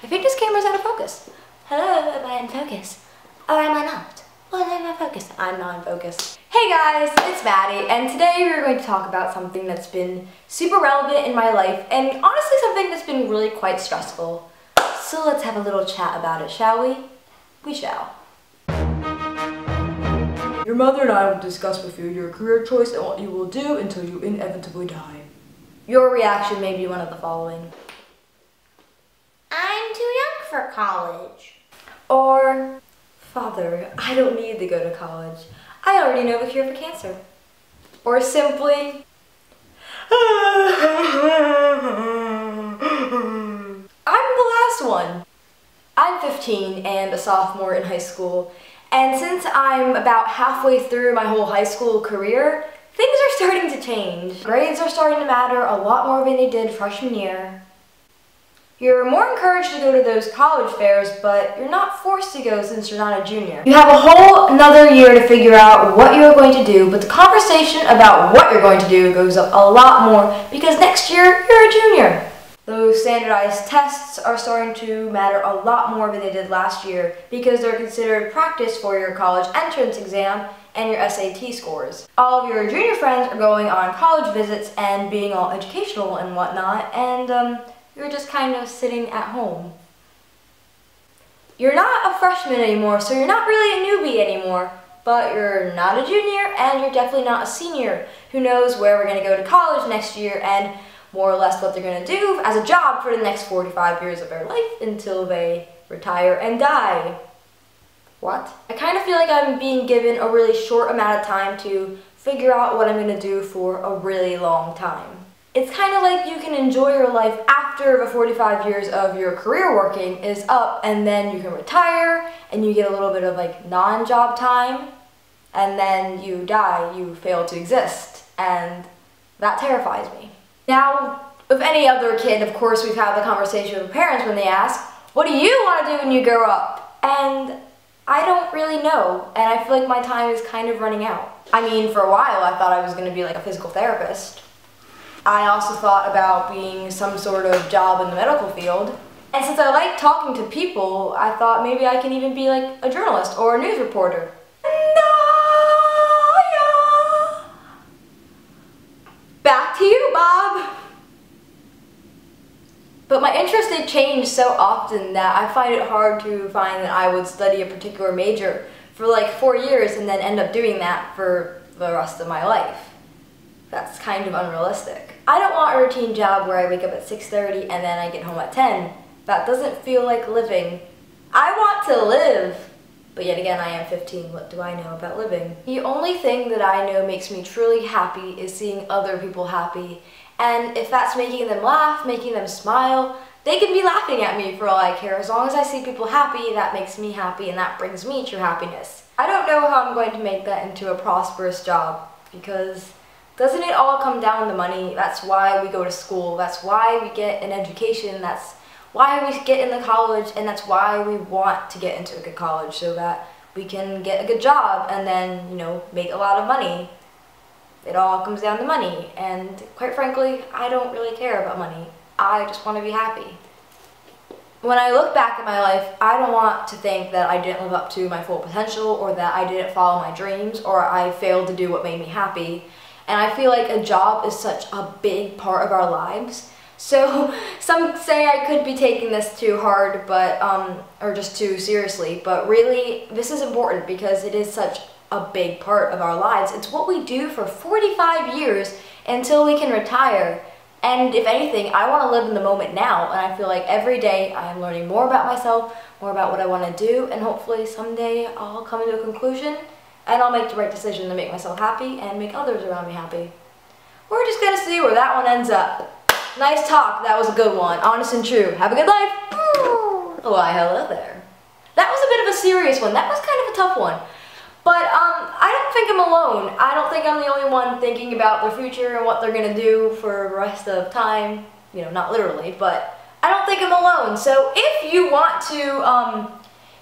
I think this camera's out of focus. Hello, am I in focus? Or am I not? Well, am I in focus? I'm not in focus. Hey guys, it's Maddie, and today we're going to talk about something that's been super relevant in my life, and honestly something that's been really quite stressful. So let's have a little chat about it, shall we? We shall. Your mother and I will discuss with you your career choice and what you will do until you inevitably die. Your reaction may be one of the following. I'm too young for college. Or, Father, I don't need to go to college. I already know the cure for cancer. Or simply, I'm the last one. I'm 15 and a sophomore in high school, and since I'm about halfway through my whole high school career, things are starting to change. Grades are starting to matter a lot more than they did freshman year. You're more encouraged to go to those college fairs, but you're not forced to go since you're not a junior. You have a whole another year to figure out what you're going to do, but the conversation about what you're going to do goes up a lot more because next year you're a junior. Those standardized tests are starting to matter a lot more than they did last year because they're considered practice for your college entrance exam and your SAT scores. All of your junior friends are going on college visits and being all educational and whatnot, and you're just kind of sitting at home. You're not a freshman anymore, so you're not really a newbie anymore, but you're not a junior and you're definitely not a senior who knows where we're going to go to college next year and more or less what they're going to do as a job for the next 45 years of their life until they retire and die. What? I kind of feel like I'm being given a really short amount of time to figure out what I'm going to do for a really long time. It's kind of like you can enjoy your life after the 45 years of your career working is up, and then you can retire and you get a little bit of like non-job time, and then you die, you fail to exist, and that terrifies me. Now, with any other kid, of course, we've had the conversation with parents when they ask, what do you want to do when you grow up? And I don't really know, and I feel like my time is kind of running out. I mean, for a while I thought I was going to be like a physical therapist. I also thought about being some sort of job in the medical field. And since I like talking to people, I thought maybe I can even be like a journalist or a news reporter. Back to you, Bob. But my interest did change so often that I find it hard to find that I would study a particular major for like 4 years and then end up doing that for the rest of my life. That's kind of unrealistic. I don't want a routine job where I wake up at 6:30 and then I get home at 10. That doesn't feel like living. I want to live. But yet again, I am 15. What do I know about living? The only thing that I know makes me truly happy is seeing other people happy. And if that's making them laugh, making them smile, they can be laughing at me for all I care. As long as I see people happy, that makes me happy and that brings me true happiness. I don't know how I'm going to make that into a prosperous job because doesn't it all come down to money? That's why we go to school. That's why we get an education. That's why we get in the college, and that's why we want to get into a good college so that we can get a good job and then, you know, make a lot of money. It all comes down to money, and quite frankly, I don't really care about money. I just want to be happy. When I look back at my life, I don't want to think that I didn't live up to my full potential or that I didn't follow my dreams or I failed to do what made me happy. And I feel like a job is such a big part of our lives. So some say I could be taking this too hard, but or just too seriously, but really this is important because it is such a big part of our lives. It's what we do for 45 years until we can retire. And if anything, I want to live in the moment now, and I feel like every day I'm learning more about myself, more about what I want to do, and hopefully someday I'll come to a conclusion and I'll make the right decision to make myself happy and make others around me happy. We're just gonna see where that one ends up. Nice talk, that was a good one. Honest and true. Have a good life. Why, hello there. That was a bit of a serious one. That was kind of a tough one. But I don't think I'm alone. I don't think I'm the only one thinking about their future and what they're gonna do for the rest of time. You know, not literally, but I don't think I'm alone. So if you want to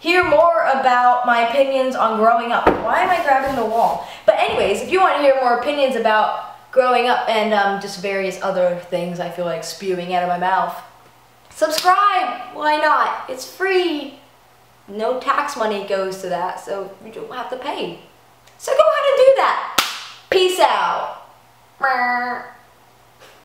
hear more about my opinions on growing up. Why am I grabbing the wall? But anyways, if you want to hear more opinions about growing up and just various other things I feel like spewing out of my mouth, Subscribe! Why not? It's free. No tax money goes to that, so you don't have to pay. So go ahead and do that. Peace out.